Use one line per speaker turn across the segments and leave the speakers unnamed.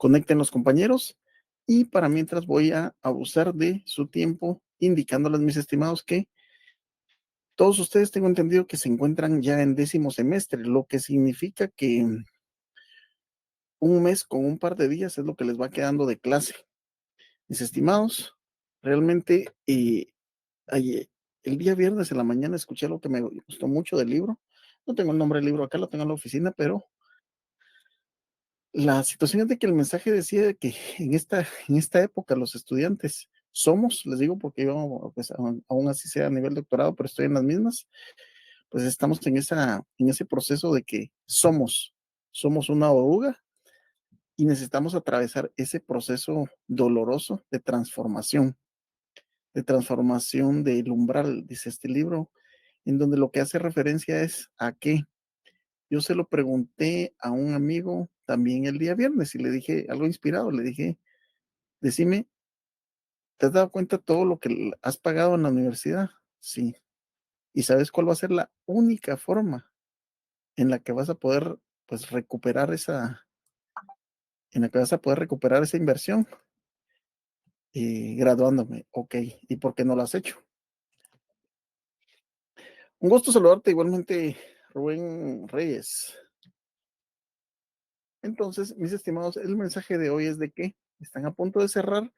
conecten los compañeros y para mientras voy a abusar de su tiempo indicándoles, mis estimados, que todos ustedes tengo entendido que se encuentran ya en 10º semestre, lo que significa que un mes con un par de días es lo que les va quedando de clase. Mis estimados, realmente el día viernes en la mañana escuché algo que me gustó mucho del libro. No tengo el nombre del libro acá, lo tengo en la oficina, pero la situación es de que el mensaje decía que en esta época los estudiantes somos, les digo porque yo, pues, aún así sea a nivel doctorado, pero estoy en las mismas, pues estamos en ese proceso de que somos una oruga y necesitamos atravesar ese proceso doloroso de transformación del umbral, dice este libro, en donde lo que hace referencia es a que yo se lo pregunté a un amigo también el día viernes y le dije algo inspirado, le dije, decime, ¿te has dado cuenta todo lo que has pagado en la universidad? Sí. ¿Y sabes cuál va a ser la única forma en la que vas a poder, pues, recuperar esa inversión? Graduándome. Ok. ¿Y por qué no lo has hecho? Un gusto saludarte igualmente, Rubén Reyes. Entonces, mis estimados, el mensaje de hoy es de que están a punto de cerrar.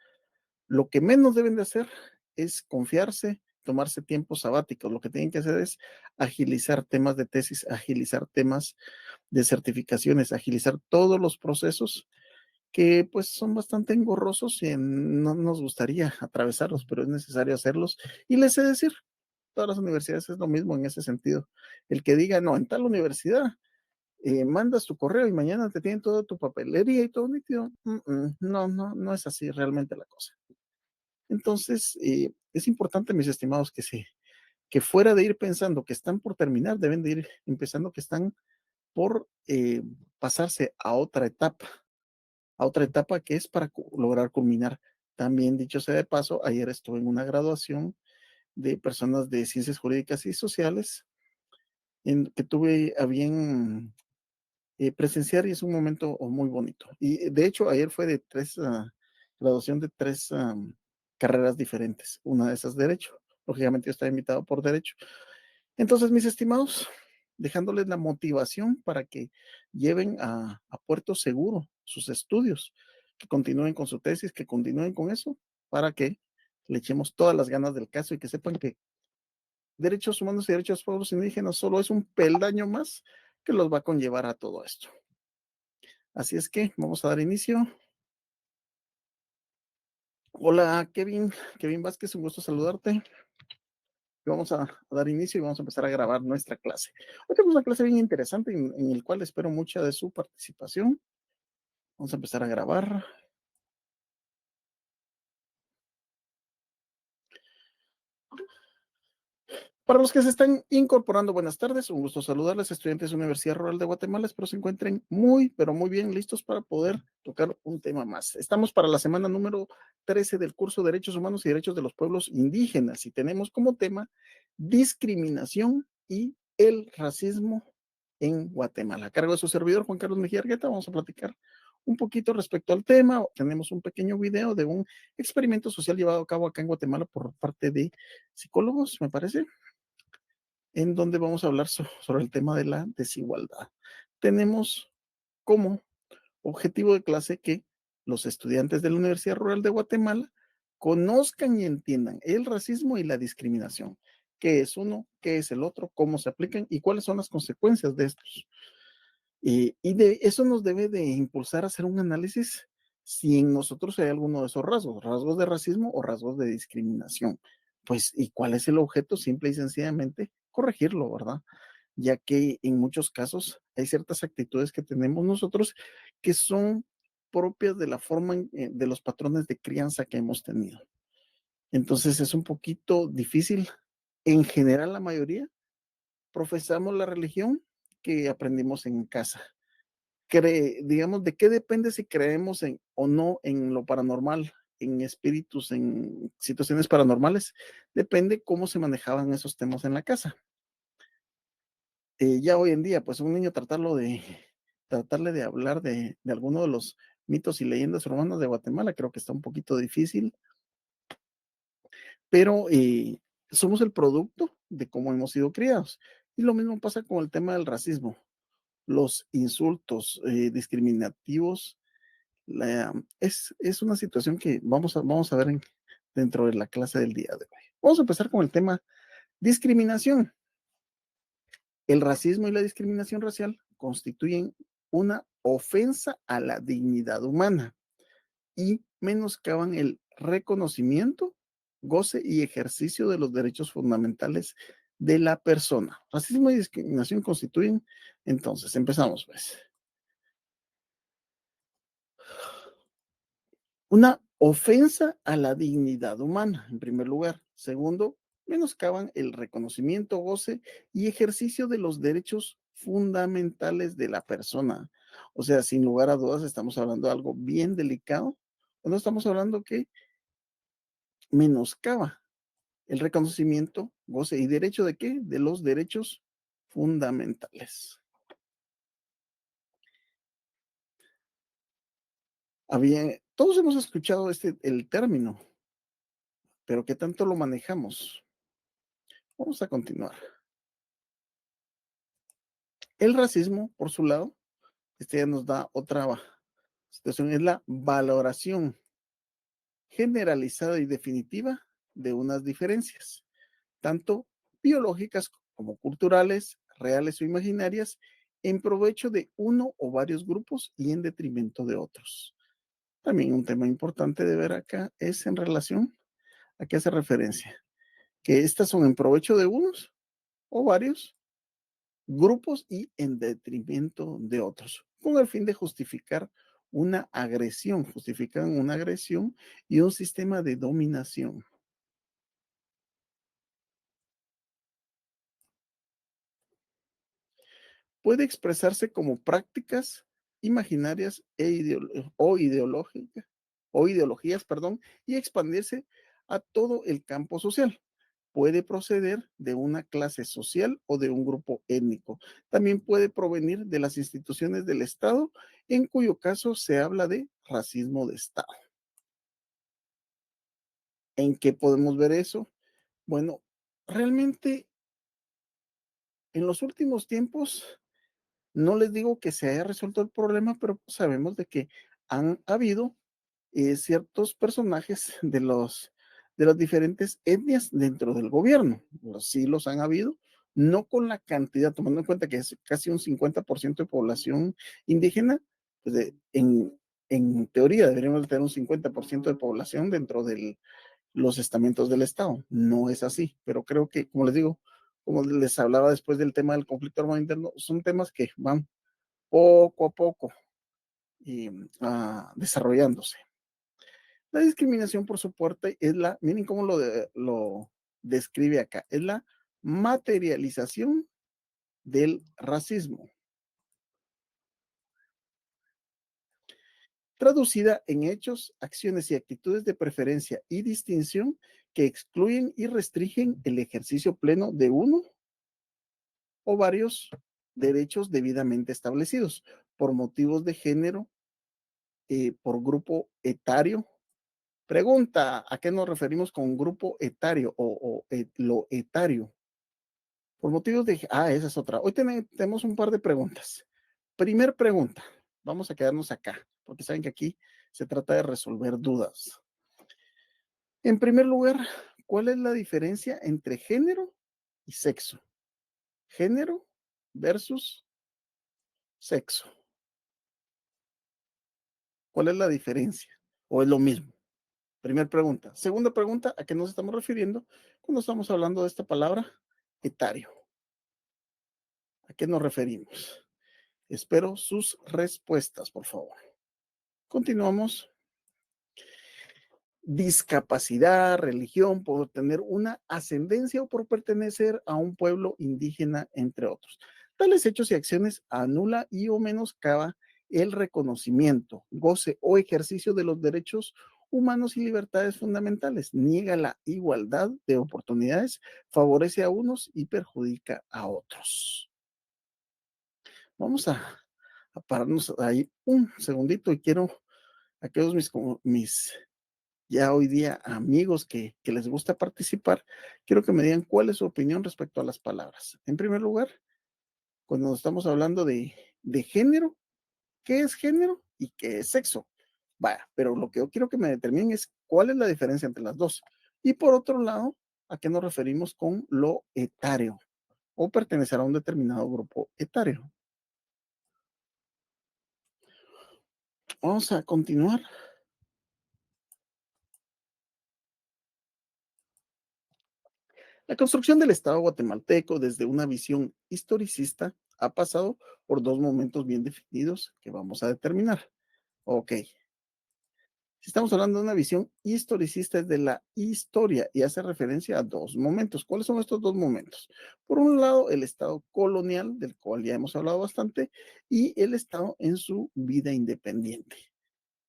Lo que menos deben de hacer es confiarse, tomarse tiempos sabáticos. Lo que tienen que hacer es agilizar temas de tesis, agilizar temas de certificaciones, agilizar todos los procesos que pues son bastante engorrosos y no nos gustaría atravesarlos, pero es necesario hacerlos. Y les he de decir, todas las universidades es lo mismo en ese sentido. El que diga, no, en tal universidad mandas tu correo y mañana te tienen toda tu papelería y todo nítido. No, no, no es así realmente la cosa. Entonces, es importante, mis estimados, que fuera de ir pensando que están por terminar, deben de ir empezando que están por pasarse a otra etapa que es para lograr culminar. También, dicho sea de paso, ayer estuve en una graduación de personas de ciencias jurídicas y sociales en que tuve a bien presenciar y es un momento muy bonito. Y de hecho, ayer fue de graduación de tres carreras diferentes. Una de esas, derecho. Lógicamente, yo estaba invitado por derecho. Entonces, mis estimados, dejándoles la motivación para que lleven a puerto seguro sus estudios, que continúen con su tesis, que continúen con eso, para que le echemos todas las ganas del caso y que sepan que derechos humanos y derechos de pueblos indígenas solo es un peldaño más que los va a conllevar a todo esto. Así es que vamos a dar inicio. Hola, Kevin Vázquez, un gusto saludarte. Vamos a dar inicio y vamos a empezar a grabar nuestra clase. Hoy tenemos una clase bien interesante en el cual espero mucha de su participación. Vamos a empezar a grabar. Para los que se están incorporando, buenas tardes, un gusto saludarles, estudiantes de la Universidad Rural de Guatemala, espero se encuentren muy, pero muy bien listos para poder tocar un tema más. Estamos para la semana número 13 del curso de Derechos Humanos y Derechos de los Pueblos Indígenas y tenemos como tema discriminación y el racismo en Guatemala. A cargo de su servidor, Juan Carlos Mejía Argueta, vamos a platicar un poquito respecto al tema. Tenemos un pequeño video de un experimento social llevado a cabo acá en Guatemala por parte de psicólogos, me parece, en donde vamos a hablar sobre el tema de la desigualdad. Tenemos como objetivo de clase que los estudiantes de la Universidad Rural de Guatemala conozcan y entiendan el racismo y la discriminación. ¿Qué es uno? ¿Qué es el otro? ¿Cómo se aplican? ¿Y cuáles son las consecuencias de estos? Y de eso nos debe de impulsar a hacer un análisis si en nosotros hay alguno de esos rasgos de racismo o rasgos de discriminación. Pues, ¿y cuál es el objeto? Simple y sencillamente corregirlo, ¿verdad? Ya que en muchos casos hay ciertas actitudes que tenemos nosotros que son propias de la forma, de los patrones de crianza que hemos tenido. Entonces es un poquito difícil. En general, la mayoría profesamos la religión que aprendimos en casa. Digamos, ¿de qué depende si creemos en o no en lo paranormal, en espíritus, en situaciones paranormales? Depende cómo se manejaban esos temas en la casa. Ya hoy en día, pues un niño tratarlo tratarle de hablar de alguno de los mitos y leyendas urbanas de Guatemala, creo que está un poquito difícil, pero somos el producto de cómo hemos sido criados. Y lo mismo pasa con el tema del racismo, los insultos discriminativos. Es una situación que vamos a ver dentro de la clase del día de hoy. Vamos a empezar con el tema discriminación. El racismo y la discriminación racial constituyen una ofensa a la dignidad humana y menoscaban el reconocimiento, goce y ejercicio de los derechos fundamentales de la persona. Racismo y discriminación constituyen, entonces, empezamos pues, una ofensa a la dignidad humana, en primer lugar. Segundo, menoscaban el reconocimiento, goce y ejercicio de los derechos fundamentales de la persona. O sea, sin lugar a dudas, estamos hablando de algo bien delicado. No estamos hablando que menoscaba el reconocimiento, goce y derecho de qué? De los derechos fundamentales. Todos hemos escuchado el término, pero ¿qué tanto lo manejamos? Vamos a continuar. El racismo, por su lado, ya nos da otra situación, es la valoración generalizada y definitiva de unas diferencias, tanto biológicas como culturales, reales o imaginarias, en provecho de uno o varios grupos y en detrimento de otros. También un tema importante de ver acá es en relación a qué hace referencia, que estas son en provecho de unos o varios grupos y en detrimento de otros, con el fin de justificar una agresión, justifican una agresión y un sistema de dominación. Puede expresarse como prácticas imaginarias o ideologías, perdón, y expandirse a todo el campo social. Puede proceder de una clase social o de un grupo étnico. También puede provenir de las instituciones del Estado, en cuyo caso se habla de racismo de Estado. ¿En qué podemos ver eso? Bueno, realmente en los últimos tiempos no les digo que se haya resuelto el problema, pero sabemos de que han habido ciertos personajes de las diferentes etnias dentro del gobierno. Sí los han habido, no con la cantidad, tomando en cuenta que es casi un 50% de población indígena, pues en teoría deberíamos tener un 50% de población dentro de los estamentos del Estado. No es así, pero creo que, como les digo, como les hablaba después del tema del conflicto armado interno, son temas que van poco a poco y, desarrollándose. La discriminación, por su parte, miren cómo lo describe acá, es la materialización del racismo, traducida en hechos, acciones y actitudes de preferencia y distinción que excluyen y restringen el ejercicio pleno de uno o varios derechos debidamente establecidos por motivos de género, por grupo etario. Pregunta, ¿a qué nos referimos con grupo etario o lo etario? Por motivos de... esa es otra. Hoy tenemos un par de preguntas. Primer pregunta, vamos a quedarnos acá, porque saben que aquí se trata de resolver dudas. En primer lugar, ¿cuál es la diferencia entre género y sexo? Género versus sexo. ¿Cuál es la diferencia? ¿O es lo mismo? Primera pregunta. Segunda pregunta, ¿a qué nos estamos refiriendo cuando estamos hablando de esta palabra etario? ¿A qué nos referimos? Espero sus respuestas, por favor. Continuamos. Discapacidad, religión, por tener una ascendencia o por pertenecer a un pueblo indígena, entre otros. Tales hechos y acciones anula y o menoscaba el reconocimiento, goce o ejercicio de los derechos humanos y libertades fundamentales, niega la igualdad de oportunidades, favorece a unos y perjudica a otros. Vamos a pararnos ahí un segundito y quiero a aquellos mis ya hoy día amigos que les gusta participar, quiero que me digan cuál es su opinión respecto a las palabras. En primer lugar, cuando estamos hablando de género, ¿qué es género y qué es sexo? Vaya, pero lo que yo quiero que me determinen es cuál es la diferencia entre las dos. Y por otro lado, ¿a qué nos referimos con lo etario o pertenecer a un determinado grupo etario? Vamos a continuar. La construcción del Estado guatemalteco desde una visión historicista ha pasado por dos momentos bien definidos que vamos a determinar. Ok, si estamos hablando de una visión historicista es de la historia y hace referencia a dos momentos. ¿Cuáles son estos dos momentos? Por un lado, el Estado colonial, del cual ya hemos hablado bastante, y el Estado en su vida independiente.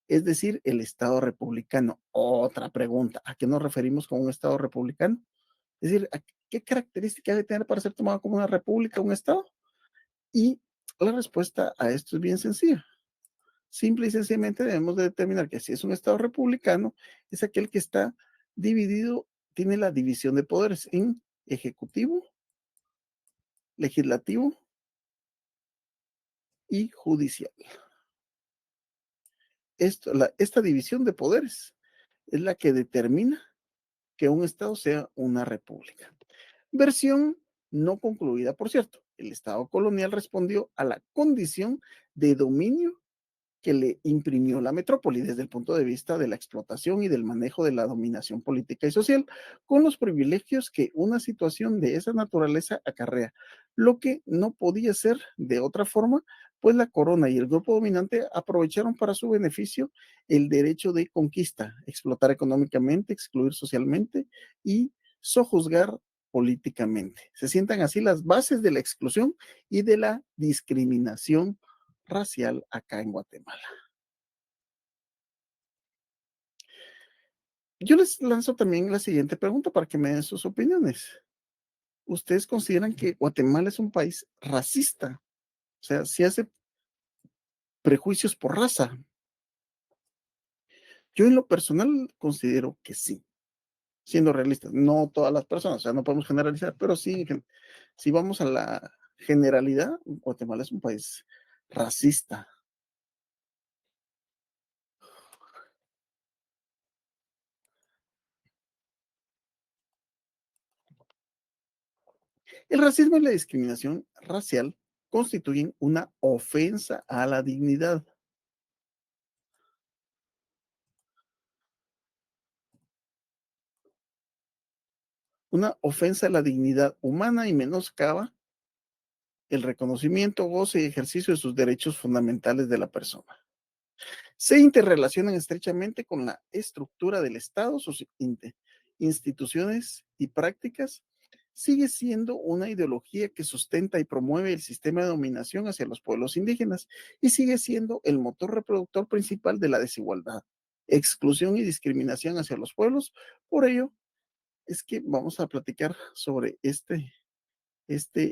Es decir, el Estado republicano. Otra pregunta, ¿a qué nos referimos con un Estado republicano? Es decir, ¿qué características debe tener para ser tomado como una república, un Estado? Y la respuesta a esto es bien sencilla. Simple y sencillamente debemos de determinar que si es un Estado republicano, es aquel que está dividido, tiene la división de poderes en ejecutivo, legislativo y judicial. Esta división de poderes es la que determina que un Estado sea una república. Versión no concluida, por cierto. El Estado colonial respondió a la condición de dominio que le imprimió la metrópoli desde el punto de vista de la explotación y del manejo de la dominación política y social, con los privilegios que una situación de esa naturaleza acarrea, lo que no podía ser de otra forma, pues la corona y el grupo dominante aprovecharon para su beneficio el derecho de conquista, explotar económicamente, excluir socialmente y sojuzgar políticamente. Se sientan así las bases de la exclusión y de la discriminación racial acá en Guatemala. Yo les lanzo también la siguiente pregunta para que me den sus opiniones. ¿Ustedes consideran que Guatemala es un país racista? O sea, si hace prejuicios por raza. Yo en lo personal considero que sí, siendo realistas. No todas las personas, o sea, no podemos generalizar, pero sí, si vamos a la generalidad, Guatemala es un país racista. El racismo y la discriminación racial constituyen una ofensa a la dignidad. Una ofensa a la dignidad humana y menoscaba el reconocimiento, goce y ejercicio de sus derechos fundamentales de la persona. Se interrelacionan estrechamente con la estructura del Estado, sus instituciones y prácticas. Sigue siendo una ideología que sustenta y promueve el sistema de dominación hacia los pueblos indígenas y sigue siendo el motor reproductor principal de la desigualdad, exclusión y discriminación hacia los pueblos. Por ello, es que vamos a platicar sobre este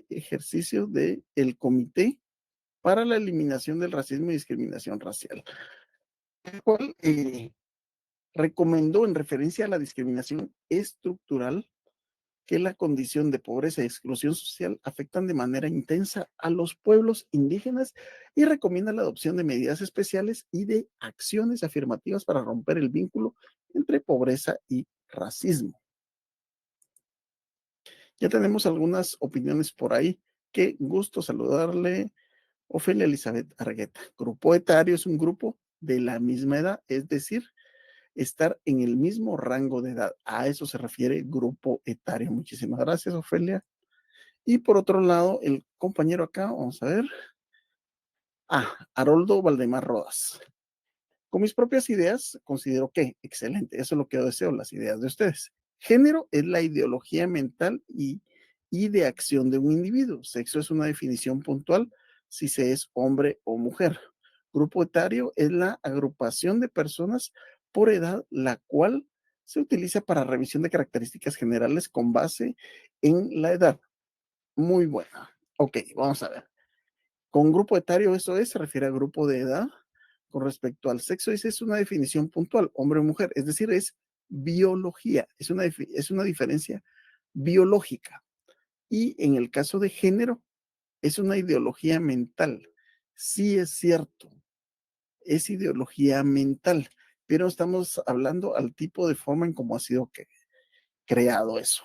ejercicio del el Comité para la Eliminación del Racismo y Discriminación Racial, el cual recomendó en referencia a la discriminación estructural que la condición de pobreza y exclusión social afectan de manera intensa a los pueblos indígenas y recomienda la adopción de medidas especiales y de acciones afirmativas para romper el vínculo entre pobreza y racismo. Ya tenemos algunas opiniones por ahí. Qué gusto saludarle, Ofelia Elizabeth Argueta. Grupo etario es un grupo de la misma edad, es decir, estar en el mismo rango de edad. A eso se refiere grupo etario. Muchísimas gracias, Ofelia. Y por otro lado, el compañero acá, vamos a ver. Haroldo Valdemar Rodas. Con mis propias ideas, considero que, excelente, eso es lo que yo deseo, las ideas de ustedes. Género es la ideología mental y de acción de un individuo. Sexo es una definición puntual si se es hombre o mujer. Grupo etario es la agrupación de personas por edad, la cual se utiliza para revisión de características generales con base en la edad. Muy buena. Ok, vamos a ver. Con grupo etario, eso es, se refiere a grupo de edad. Con respecto al sexo, esa es una definición puntual, hombre o mujer, es decir, es biología, es una diferencia biológica. Y en el caso de género, es una ideología mental. Sí es cierto, es ideología mental, pero estamos hablando al tipo de forma en cómo ha sido creado eso.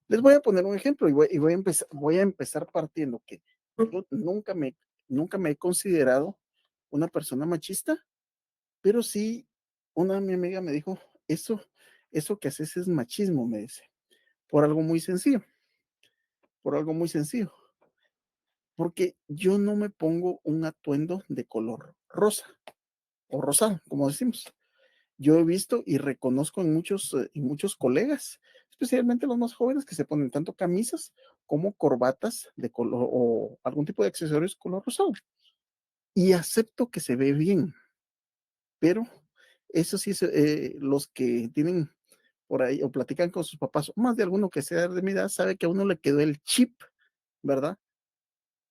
Les voy a poner un ejemplo voy a empezar partiendo que yo nunca me he considerado una persona machista, pero sí, mi amiga me dijo, eso que haces es machismo, me dice, por algo muy sencillo, por algo muy sencillo, porque yo no me pongo un atuendo de color rosa o rosado, como decimos. Yo he visto y reconozco en muchos colegas, especialmente los más jóvenes, que se ponen tanto camisas como corbatas de color o algún tipo de accesorios color rosado. Y acepto que se ve bien, pero eso sí, los que tienen por ahí o platican con sus papás, o más de alguno que sea de mi edad, sabe que a uno le quedó el chip, ¿verdad?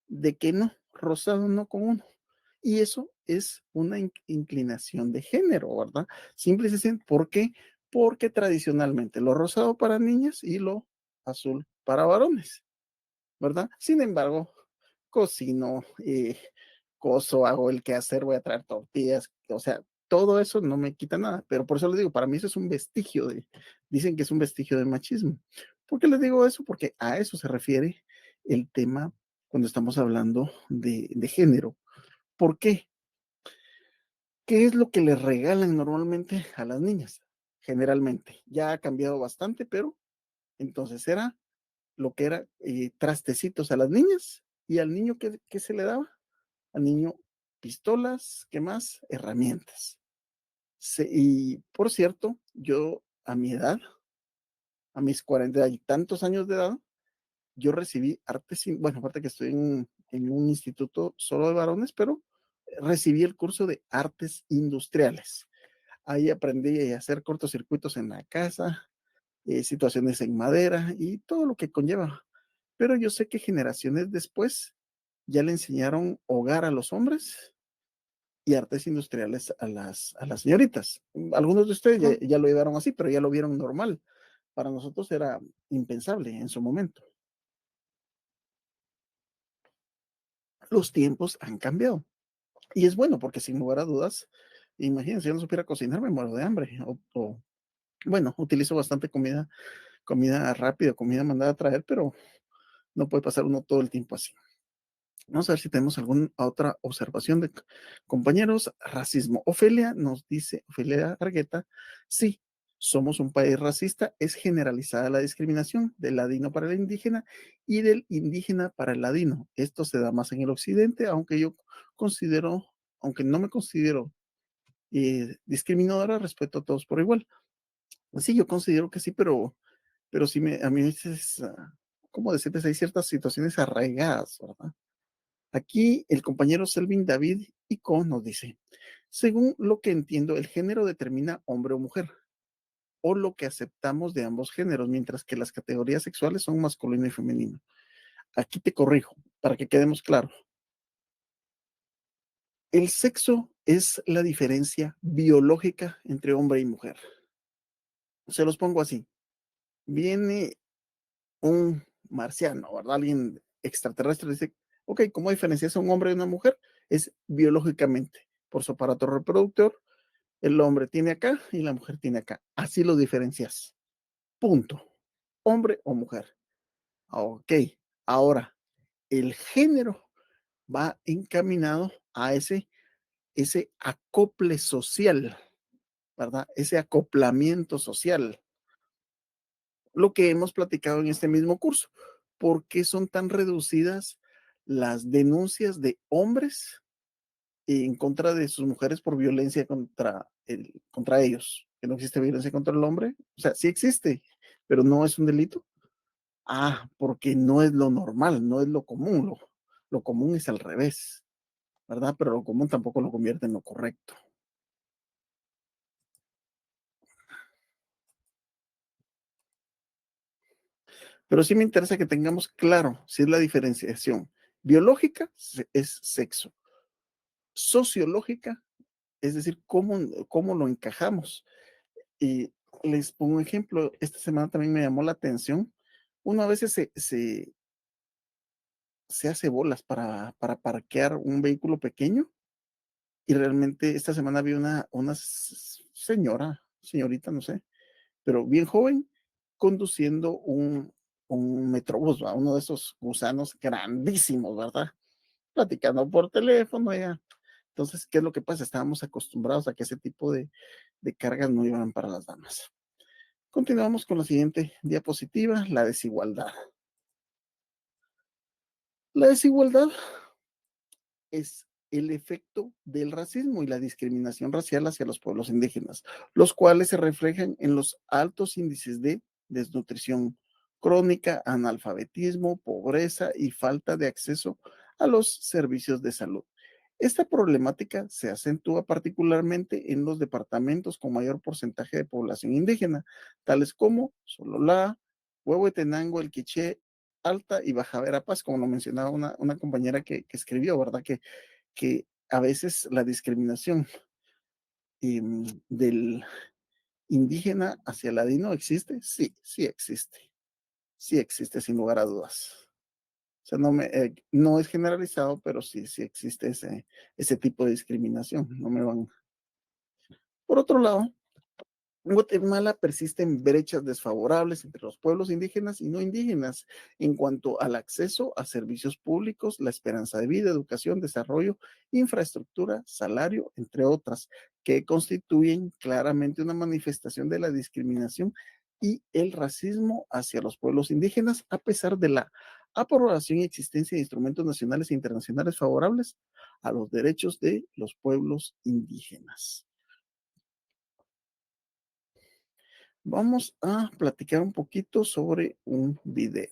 De que no, rosado no con uno. Y eso es una inclinación de género, ¿verdad? Simple y sencillo. ¿Por qué? Porque tradicionalmente lo rosado para niñas y lo azul para varones, ¿verdad? Sin embargo, cocino, coso, hago el quehacer, voy a traer tortillas, o sea, todo eso no me quita nada, pero por eso les digo, para mí eso es un vestigio dicen que es un vestigio de machismo. ¿Por qué les digo eso? Porque a eso se refiere el tema cuando estamos hablando de género. ¿Por qué? ¿Qué es lo que les regalan normalmente a las niñas? Generalmente. Ya ha cambiado bastante, pero entonces era lo que era trastecitos a las niñas y al niño, ¿qué se le daba? Al niño pistolas, ¿qué más? Herramientas. Y por cierto, yo a mi edad, a mis 40 y tantos años de edad, yo recibí bueno, aparte que estoy en un instituto solo de varones, pero recibí el curso de artes industriales. Ahí aprendí a hacer cortocircuitos en la casa, situaciones en madera y todo lo que conlleva. Pero yo sé que generaciones después ya le enseñaron hogar a los hombres y artes industriales a las señoritas. Algunos de ustedes ya lo llevaron así, pero ya lo vieron normal. Para nosotros era impensable en su momento. Los tiempos han cambiado. Y es bueno porque sin lugar a dudas, imagínense, yo no supiera cocinar, me muero de hambre. Bueno, utilizo bastante comida rápida, comida mandada a traer, pero no puede pasar uno todo el tiempo así. Vamos a ver si tenemos alguna otra observación de compañeros. Racismo. Ofelia Argueta, sí, somos un país racista, es generalizada la discriminación del ladino para el indígena y del indígena para el ladino. Esto se da más en el occidente, considero, aunque no me considero discriminadora, respeto a todos por igual. Sí, yo considero que sí, pero sí a mí a veces, ¿cómo decirles? Hay ciertas situaciones arraigadas, ¿verdad? Aquí el compañero Selvin David Ico nos dice, según lo que entiendo, el género determina hombre o mujer, o lo que aceptamos de ambos géneros, mientras que las categorías sexuales son masculino y femenino. Aquí te corrijo, para que quedemos claros. El sexo es la diferencia biológica entre hombre y mujer. Se los pongo así. Viene un marciano, ¿verdad? Alguien extraterrestre dice, ok, ¿cómo diferencias a un hombre de una mujer? Es biológicamente, por su aparato reproductor, el hombre tiene acá y la mujer tiene acá. Así lo diferencias. Punto. Hombre o mujer. Ok. Ahora, el género va encaminado a ese acople social, ¿verdad? Ese acoplamiento social. Lo que hemos platicado en este mismo curso. ¿Por qué son tan reducidas las denuncias de hombres en contra de sus mujeres por violencia contra ellos? Que no existe violencia contra el hombre. O sea, sí existe, pero no es un delito. Ah, porque no es lo normal, no es lo común. Lo común es al revés, ¿verdad? Pero lo común tampoco lo convierte en lo correcto. Pero sí me interesa que tengamos claro si es la diferenciación Biológica es sexo. Sociológica, es decir, cómo lo encajamos. Y les pongo un ejemplo, esta semana también me llamó la atención. Uno a veces se hace bolas para parquear un vehículo pequeño y realmente esta semana vi una señorita, no sé, pero bien joven, conduciendo un Metrobús, ¿va? Uno de esos gusanos grandísimos, ¿verdad? Platicando por teléfono ya. Entonces, ¿qué es lo que pasa? Estábamos acostumbrados a que ese tipo de cargas no iban para las damas. Continuamos con la siguiente diapositiva, la desigualdad. La desigualdad es el efecto del racismo y la discriminación racial hacia los pueblos indígenas, los cuales se reflejan en los altos índices de desnutrición crónica, analfabetismo, pobreza y falta de acceso a los servicios de salud. Esta problemática se acentúa particularmente en los departamentos con mayor porcentaje de población indígena, tales como Sololá, Huehuetenango, El Quiché, Alta y Baja Verapaz, como lo mencionaba una compañera que escribió, ¿verdad? Que a veces la discriminación del indígena hacia el ladino existe. Sí, sí existe sin lugar a dudas. O sea, no es generalizado, pero sí existe ese tipo de discriminación. No me van. Por otro lado, Guatemala persisten brechas desfavorables entre los pueblos indígenas y no indígenas en cuanto al acceso a servicios públicos, la esperanza de vida, educación, desarrollo, infraestructura, salario, entre otras, que constituyen claramente una manifestación de la discriminación y el racismo hacia los pueblos indígenas, a pesar de la aprobación y existencia de instrumentos nacionales e internacionales favorables a los derechos de los pueblos indígenas. Vamos a platicar un poquito sobre un video.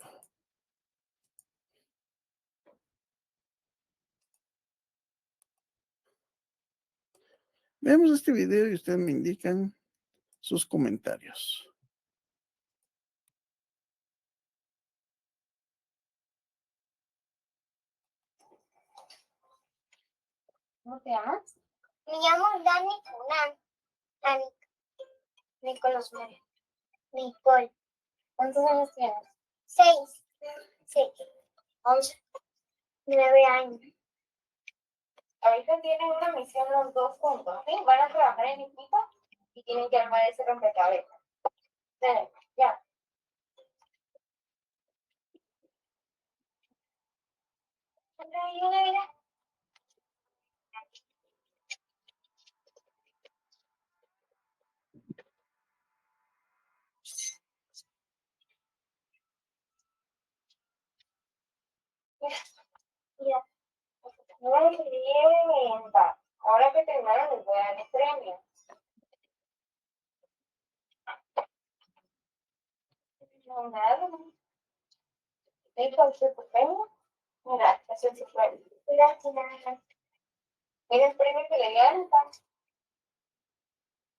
Veamos este video y ustedes me indican sus comentarios.
¿Cómo te llamas? Me llamo Dani Funan. Dani. Nicolás María. Nicole. ¿Cuántos años tienes? 6. 6. 11. 9 años. Ahorita tienen una misión los dos juntos, ¿sí? Van a trabajar en equipo y tienen que armar ese rompecabezas. Dale, ya. Mira, no la decidí inventar. Ahora que terminaron les voy a dar el premio. No, nada. ¿Cuál es tu premio? Mira, ese es su premio. Gracias. Mira el premio que le dieron, pa.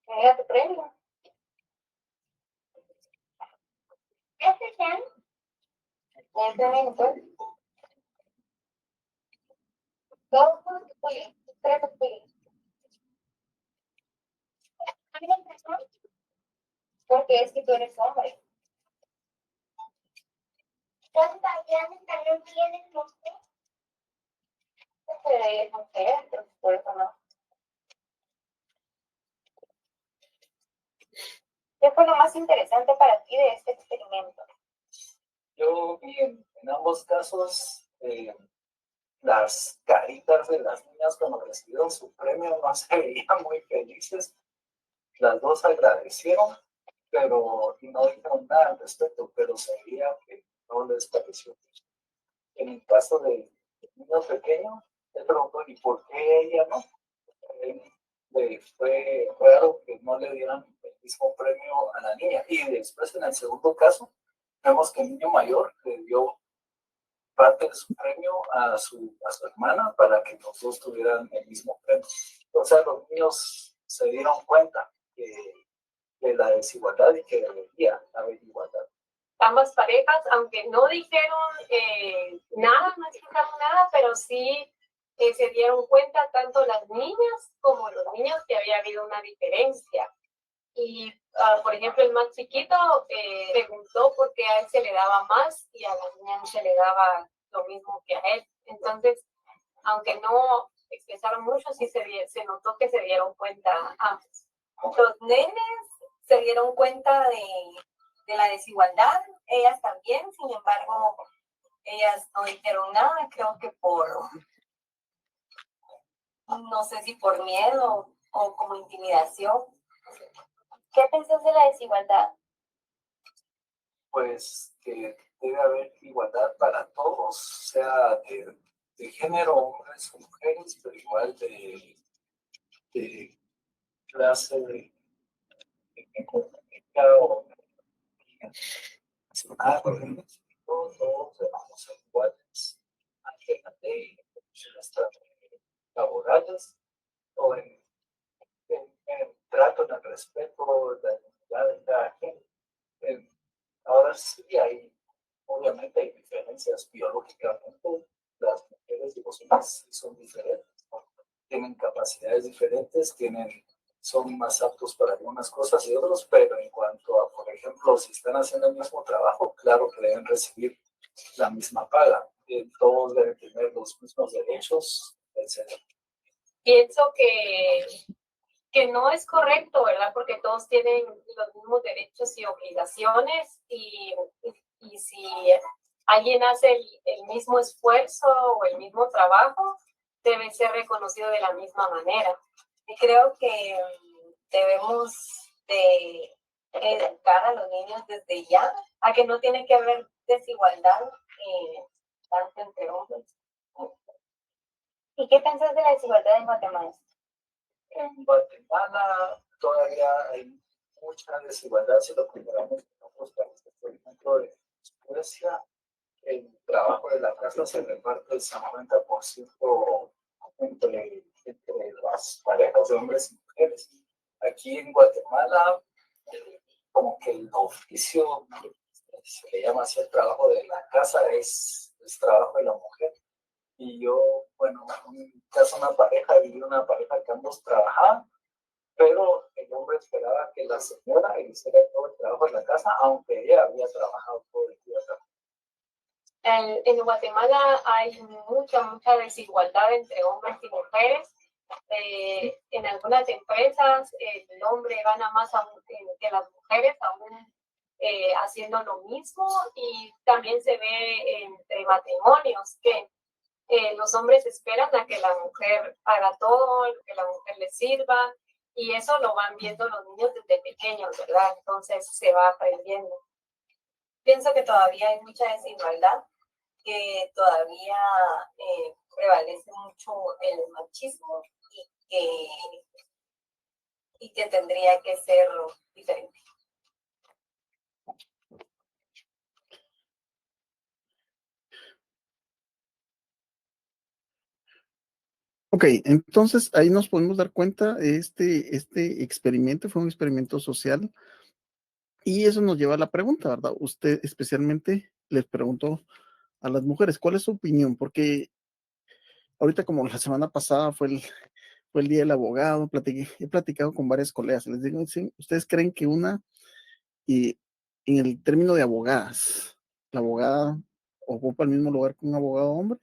Mira tu premio. ¿Este es Jan? El premio, pues. Dos puntos, tres puntos. Porque es que tú eres hombre. ¿Cuántos también tienen mujer? Pero ella es mujer, entonces por eso no. ¿Qué fue lo más interesante para ti de este experimento?
Yo vi en ambos casos las caritas de las niñas cuando recibieron su premio no se veían muy felices. Las dos agradecieron, pero no dijeron nada al respecto, pero se veía que no les pareció. En el caso del niño pequeño, él preguntó, ¿y por qué ella no? Fue raro que no le dieran el mismo premio a la niña. Y después, en el segundo caso, vemos que el niño mayor le dio parte de su premio a su hermana para que los dos tuvieran el mismo premio. O sea, los niños se dieron cuenta de la desigualdad y que debería haber igualdad.
ambas parejas, aunque no dijeron nada, no explicaron nada, pero sí se dieron cuenta tanto las niñas como los niños que había habido una diferencia. Y, por ejemplo, el más chiquito preguntó por qué a él se le daba más y a la niña no se le daba lo mismo que a él. Entonces, aunque no expresaron mucho, sí se notó que se dieron cuenta ambos.
Los nenes se dieron cuenta de la desigualdad, ellas también, sin embargo, ellas no dijeron nada, creo que no sé si por miedo o como intimidación.
¿Qué pensás de la desigualdad?
Pues que debe haber igualdad para todos, sea de género, hombres o mujeres, pero igual de clase económica o nacional, todos debemos ser iguales ante la ley, en nuestras laborales o en el trato, en el respeto, la dignidad de cada gente. Ahora sí obviamente hay diferencias biológicamente, las mujeres y los hombres son diferentes, ¿no? Tienen capacidades diferentes, son más aptos para algunas cosas y otros, pero en cuanto a, por ejemplo, si están haciendo el mismo trabajo, claro que deben recibir la misma paga, todos deben tener los mismos derechos, etc.
Pienso que no es correcto, ¿verdad? Porque todos tienen los mismos derechos y obligaciones y si alguien hace el mismo esfuerzo o el mismo trabajo, debe ser reconocido de la misma manera.
Y creo que debemos de educar a los niños desde ya a que no tiene que haber desigualdad tanto entre hombres.
¿Y qué pensás de la desigualdad en Guatemala?
En Guatemala todavía hay mucha desigualdad si lo comparamos con otros países. Por ejemplo, en Suecia, el trabajo de la casa se reparte el 50% entre las parejas de hombres y mujeres. Aquí en Guatemala, como que el oficio, se le llama así el trabajo de la casa, es trabajo de la mujer. Y yo, bueno, en un caso viví una pareja que ambos trabajaban, pero el hombre esperaba que la señora hiciera todo el trabajo en la casa, aunque ella había trabajado todo el día.
En Guatemala hay mucha desigualdad entre hombres y mujeres. En algunas empresas el hombre gana más que las mujeres, aún haciendo lo mismo, y también se ve entre matrimonios que los hombres esperan a que la mujer haga todo, que la mujer les sirva, y eso lo van viendo los niños desde pequeños, ¿verdad? Entonces se va aprendiendo.
Pienso que todavía hay mucha desigualdad, que todavía prevalece mucho el machismo y que tendría que ser diferente.
Ok, entonces ahí nos podemos dar cuenta, este experimento fue un experimento social y eso nos lleva a la pregunta, ¿verdad? Usted especialmente les preguntó a las mujeres, ¿cuál es su opinión? Porque ahorita como la semana pasada fue el día del abogado, he platicado con varias colegas, les digo, ¿sí? ¿Ustedes creen que y en el término de abogadas, la abogada ocupa el mismo lugar que un abogado hombre,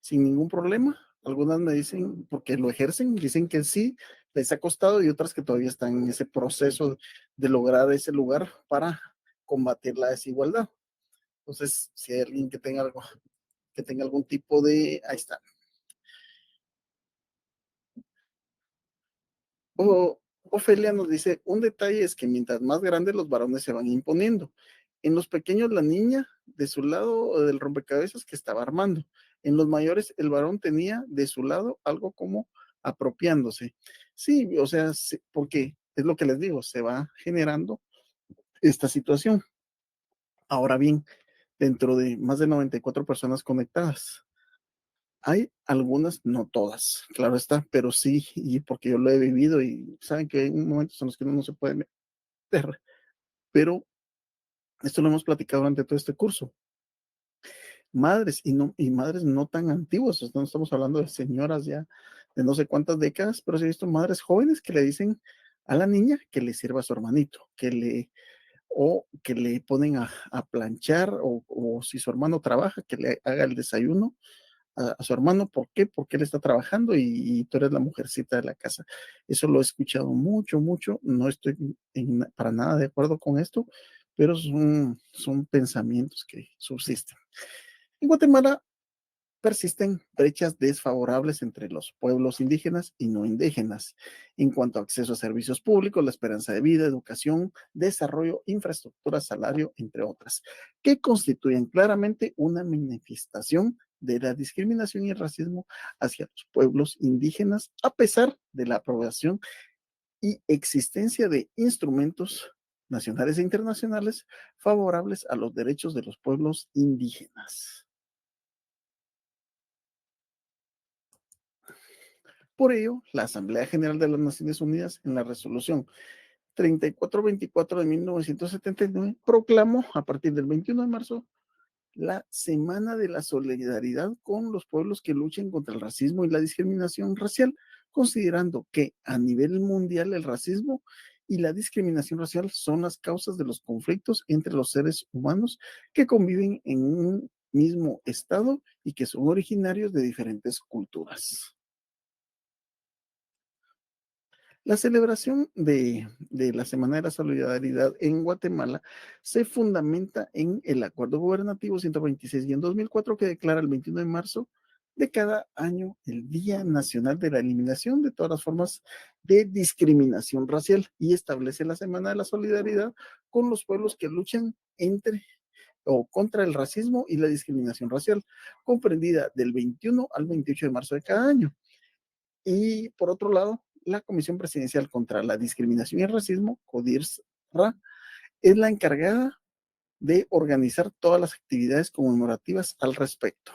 sin ningún problema? Algunas me dicen, porque lo ejercen, dicen que sí, les ha costado, y otras que todavía están en ese proceso de lograr ese lugar para combatir la desigualdad. Entonces, si hay alguien que tenga algún tipo de, ahí está. Ofelia nos dice, un detalle es que mientras más grandes los varones se van imponiendo. En los pequeños la niña de su lado del rompecabezas que estaba armando. En los mayores el varón tenía de su lado algo como apropiándose. Sí, o sea, porque es lo que les digo, se va generando esta situación. Ahora bien, dentro de más de 94 personas conectadas, hay algunas, no todas, claro está, pero sí, y porque yo lo he vivido y saben que hay momentos en los que uno no se puede meter, pero Esto lo hemos platicado durante todo este curso. Madres y madres no tan antiguas, no estamos hablando de señoras ya de no sé cuántas décadas, pero sí he visto madres jóvenes que le dicen a la niña que le sirva a su hermanito, o que le ponen a planchar, o si su hermano trabaja, que le haga el desayuno a su hermano. ¿Por qué? Porque él está trabajando y tú eres la mujercita de la casa. Eso lo he escuchado mucho, mucho. No estoy para nada de acuerdo con esto, pero son pensamientos que subsisten. En Guatemala persisten brechas desfavorables entre los pueblos indígenas y no indígenas en cuanto a acceso a servicios públicos, la esperanza de vida, educación, desarrollo, infraestructura, salario, entre otras, que constituyen claramente una manifestación de la discriminación y el racismo hacia los pueblos indígenas, a pesar de la aprobación y existencia de instrumentos nacionales e internacionales favorables a los derechos de los pueblos indígenas. Por ello, la Asamblea General de las Naciones Unidas, en la resolución 3424 de 1979, proclamó a partir del 21 de marzo la Semana de la Solidaridad con los pueblos que luchen contra el racismo y la discriminación racial, considerando que a nivel mundial el racismo y la discriminación racial son las causas de los conflictos entre los seres humanos que conviven en un mismo estado y que son originarios de diferentes culturas. La celebración de la Semana de la Solidaridad en Guatemala se fundamenta en el Acuerdo Gubernativo 126-2004, que declara el 21 de marzo de cada año el Día Nacional de la Eliminación de todas las formas de discriminación racial, y establece la Semana de la Solidaridad con los pueblos que luchan entre o contra el racismo y la discriminación racial, comprendida del 21 al 28 de marzo de cada año. Y por otro lado, la Comisión Presidencial contra la Discriminación y el Racismo, CODIRSRA, es la encargada de organizar todas las actividades conmemorativas al respecto.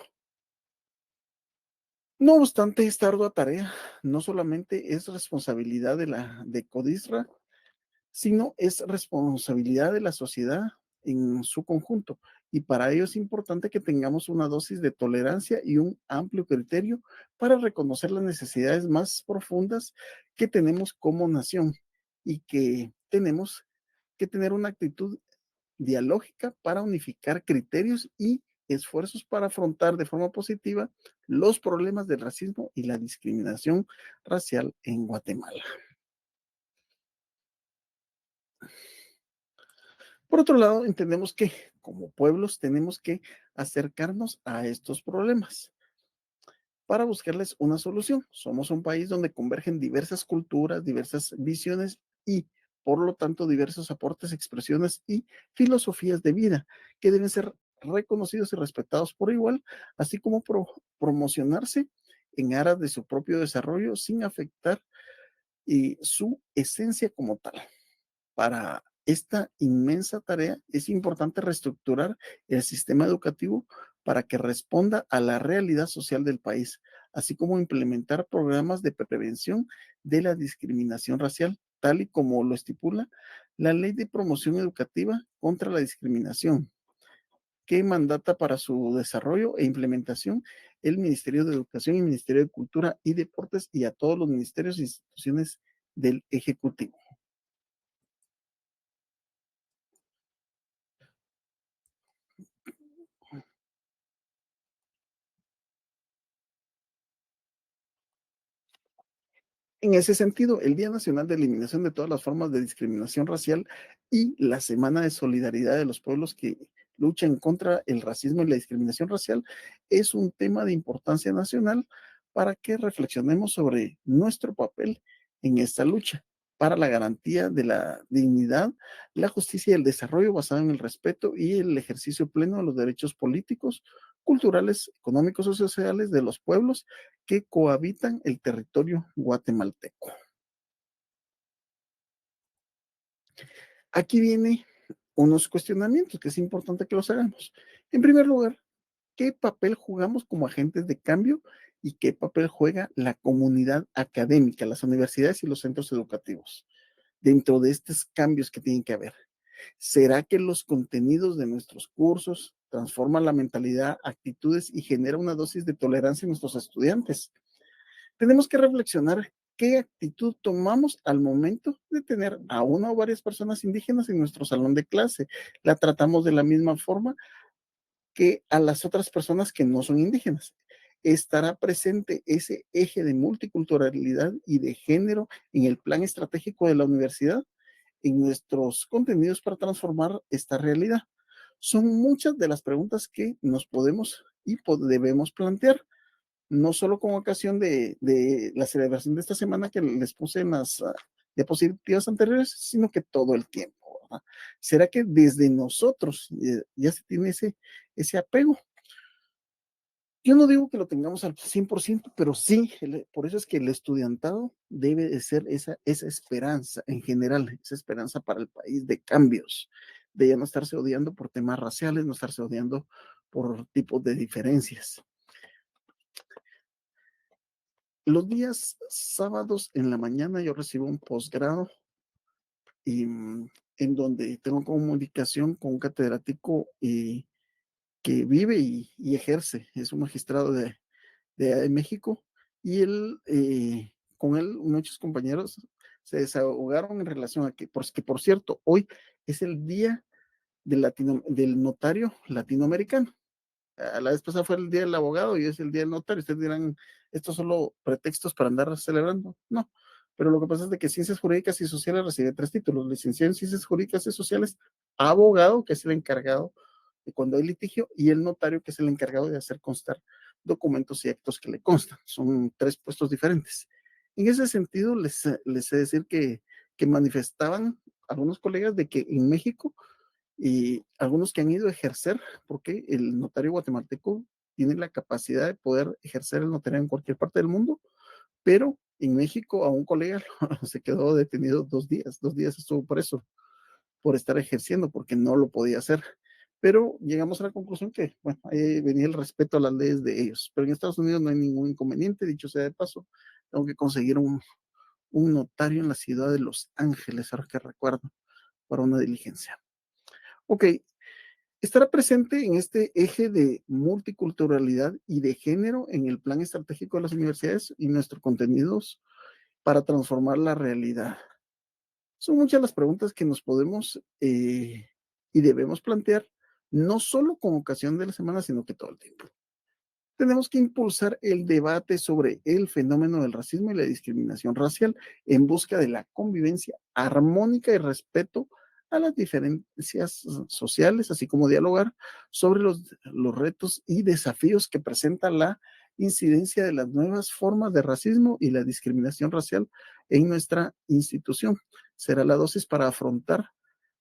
No obstante, esta ardua tarea no solamente es responsabilidad de CODIRSRA, sino es responsabilidad de la sociedad en su conjunto. Y para ello es importante que tengamos una dosis de tolerancia y un amplio criterio para reconocer las necesidades más profundas que tenemos como nación, y que tenemos que tener una actitud dialógica para unificar criterios y esfuerzos para afrontar de forma positiva los problemas del racismo y la discriminación racial en Guatemala. Por otro lado, entendemos que como pueblos tenemos que acercarnos a estos problemas para buscarles una solución. Somos un país donde convergen diversas culturas, diversas visiones y, por lo tanto, diversos aportes, expresiones y filosofías de vida que deben ser reconocidos y respetados por igual, así como promocionarse en aras de su propio desarrollo sin afectar su esencia como tal. Para esta inmensa tarea es importante reestructurar el sistema educativo para que responda a la realidad social del país, así como implementar programas de prevención de la discriminación racial, tal y como lo estipula la Ley de Promoción Educativa contra la Discriminación, que mandata para su desarrollo e implementación el Ministerio de Educación y el Ministerio de Cultura y Deportes, y a todos los ministerios e instituciones del Ejecutivo. En ese sentido, el Día Nacional de Eliminación de todas las formas de discriminación racial y la Semana de Solidaridad de los pueblos que luchan contra el racismo y la discriminación racial es un tema de importancia nacional para que reflexionemos sobre nuestro papel en esta lucha para la garantía de la dignidad, la justicia y el desarrollo basado en el respeto y el ejercicio pleno de los derechos políticos, culturales, económicos y sociales de los pueblos que cohabitan el territorio guatemalteco. Aquí viene unos cuestionamientos que es importante que los hagamos. En primer lugar, ¿qué papel jugamos como agentes de cambio y qué papel juega la comunidad académica, las universidades y los centros educativos dentro de estos cambios que tienen que haber? ¿Será que los contenidos de nuestros cursos transforman la mentalidad, actitudes y genera una dosis de tolerancia en nuestros estudiantes? Tenemos que reflexionar qué actitud tomamos al momento de tener a una o varias personas indígenas en nuestro salón de clase. ¿La tratamos de la misma forma que a las otras personas que no son indígenas? ¿Estará presente ese eje de multiculturalidad y de género en el plan estratégico de la universidad, en nuestros contenidos para transformar esta realidad? Son muchas de las preguntas que nos podemos y debemos plantear, no solo con ocasión de la celebración de esta semana que les puse en las diapositivas anteriores, sino que todo el tiempo, ¿verdad? ¿Será que desde nosotros ya se tiene ese apego? Yo no digo que lo tengamos al 100%, pero sí, por eso es que el estudiantado debe de ser esa esperanza en general, esa esperanza para el país de cambios, de ya no estarse odiando por temas raciales, no estarse odiando por tipos de diferencias. Los días sábados en la mañana yo recibo un posgrado y, en donde tengo comunicación con un catedrático que vive y ejerce, es un magistrado de México, y él, con él, muchos compañeros se desahogaron en relación a que por cierto, hoy es el día del notario latinoamericano. La vez pasada fue el día del abogado y es el día del notario. Ustedes dirán, ¿estos son solo pretextos para andar celebrando? No, pero lo que pasa es de que Ciencias Jurídicas y Sociales recibe 3 títulos: licenciado en Ciencias Jurídicas y Sociales, abogado, que es el encargado de cuando hay litigio, y el notario, que es el encargado de hacer constar documentos y actos que le constan. Son 3 puestos diferentes. En ese sentido, les he de decir que manifestaban algunos colegas de que en México y algunos que han ido a ejercer, porque el notario guatemalteco tiene la capacidad de poder ejercer el notario en cualquier parte del mundo, pero en México a un colega se quedó detenido 2 días, 2 días estuvo preso por estar ejerciendo, porque no lo podía hacer. Pero llegamos a la conclusión que, bueno, ahí venía el respeto a las leyes de ellos. Pero en Estados Unidos no hay ningún inconveniente, dicho sea de paso, tengo que conseguir un notario en la ciudad de Los Ángeles, ahora que recuerdo, para una diligencia. Ok, estará presente en este eje de multiculturalidad y de género en el plan estratégico de las universidades y nuestros contenidos para transformar la realidad. Son muchas las preguntas que nos podemos y debemos plantear, no solo con ocasión de la semana, sino que todo el tiempo. Tenemos que impulsar el debate sobre el fenómeno del racismo y la discriminación racial en busca de la convivencia armónica y respeto a las diferencias sociales, así como dialogar sobre los retos y desafíos que presenta la incidencia de las nuevas formas de racismo y la discriminación racial en nuestra institución. Será la dosis para afrontar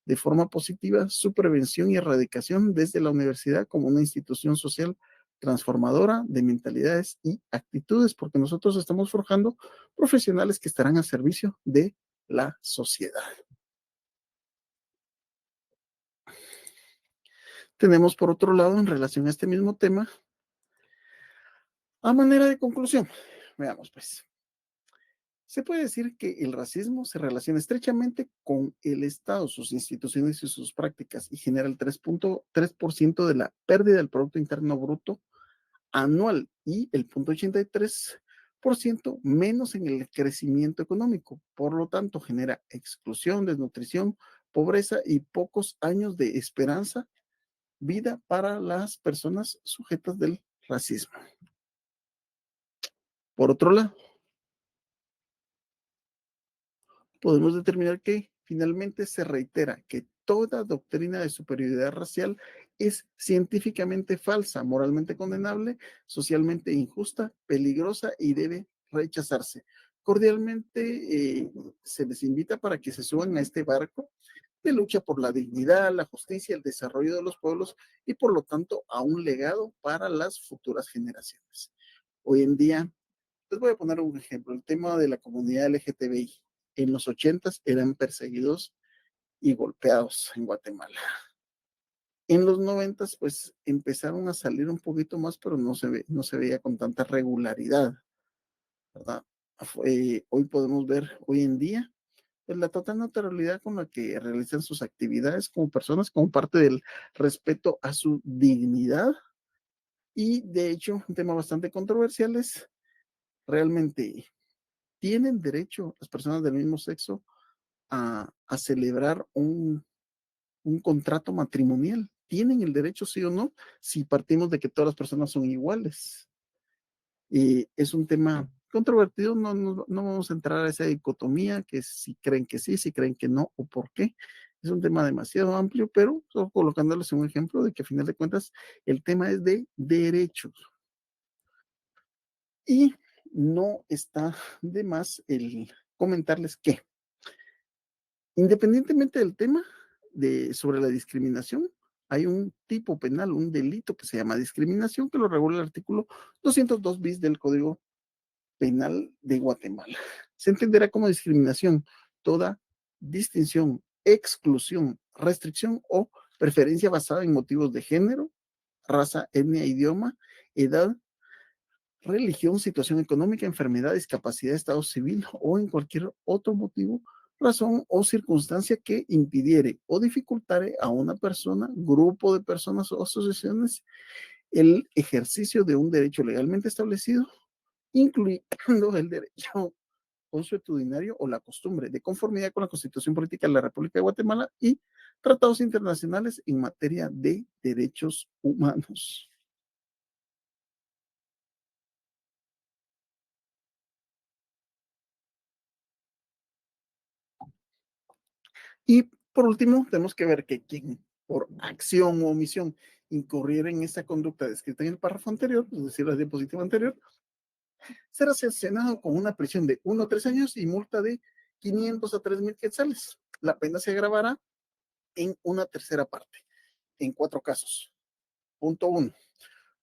de forma positiva su prevención y erradicación desde la universidad como una institución social transformadora de mentalidades y actitudes, porque nosotros estamos forjando profesionales que estarán al servicio de la sociedad. Tenemos, por otro lado, en relación a este mismo tema, a manera de conclusión, veamos pues, se puede decir que el racismo se relaciona estrechamente con el Estado, sus instituciones y sus prácticas, y genera el 3.3% de la pérdida del Producto Interno Bruto anual y el 0.83% menos en el crecimiento económico. Por lo tanto, genera exclusión, desnutrición, pobreza y pocos años de esperanza, vida para las personas sujetas del racismo. Por otro lado, podemos determinar que finalmente se reitera que toda doctrina de superioridad racial es científicamente falsa, moralmente condenable, socialmente injusta, peligrosa y debe rechazarse. Cordialmente se les invita para que se suban a este barco de lucha por la dignidad, la justicia, el desarrollo de los pueblos y por lo tanto a un legado para las futuras generaciones. Hoy en día, les voy a poner un ejemplo, el tema de la comunidad LGTBI. En los 80s eran perseguidos y golpeados en Guatemala. En los 90s, pues empezaron a salir un poquito más, pero no se veía con tanta regularidad, ¿verdad? Hoy podemos ver, hoy en día, la total naturalidad con la que realizan sus actividades como personas, como parte del respeto a su dignidad. Y de hecho, un tema bastante controversial es, ¿realmente tienen derecho las personas del mismo sexo a celebrar un contrato matrimonial? ¿Tienen el derecho, sí o no? Si partimos de que todas las personas son iguales. Es un tema controvertido, no vamos a entrar a esa dicotomía, que si creen que sí, si creen que no, o por qué. Es un tema demasiado amplio, pero solo colocándoles un ejemplo de que a final de cuentas el tema es de derechos. Y no está de más el comentarles que, independientemente del tema sobre la discriminación, hay un tipo penal, un delito que se llama discriminación, que lo regula el artículo 202 bis del Código Penal de Guatemala. Se entenderá como discriminación toda distinción, exclusión, restricción o preferencia basada en motivos de género, raza, etnia, idioma, edad, religión, situación económica, enfermedad, discapacidad, estado civil o en cualquier otro motivo, razón o circunstancia que impidiere o dificultare a una persona, grupo de personas o asociaciones el ejercicio de un derecho legalmente establecido, incluyendo el derecho consuetudinario o la costumbre, de conformidad con la Constitución Política de la República de Guatemala y tratados internacionales en materia de derechos humanos. Y por último, tenemos que ver que quien por acción o omisión incurriera en esa conducta descrita en el párrafo anterior, es decir, la diapositiva anterior, será sancionado con una prisión de 1 a 3 años y multa de 500 a 3,000 quetzales. La pena se agravará en una tercera parte, en 4 casos. Punto 1.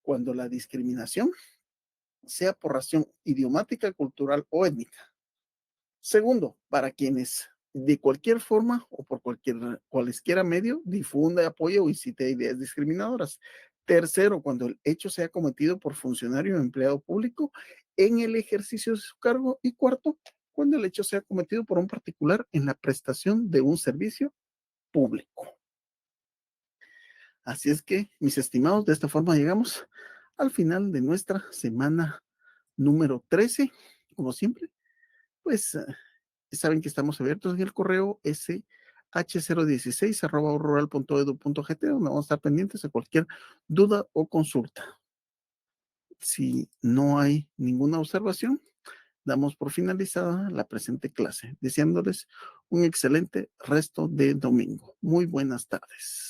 Cuando la discriminación sea por razón idiomática, cultural o étnica. Segundo, para quienes de cualquier forma o por cualesquiera medio difunda, apoye o incite ideas discriminadoras. Tercero, cuando el hecho sea cometido por funcionario o empleado público en el ejercicio de su cargo. Y cuarto, cuando el hecho sea cometido por un particular en la prestación de un servicio público. Así es que, mis estimados, de esta forma llegamos al final de nuestra semana número 13. Como siempre, pues saben que estamos abiertos en el correo sh016@rural.edu.gt, donde vamos a estar pendientes de cualquier duda o consulta. Si no hay ninguna observación, damos por finalizada la presente clase, deseándoles un excelente resto de domingo. Muy buenas tardes.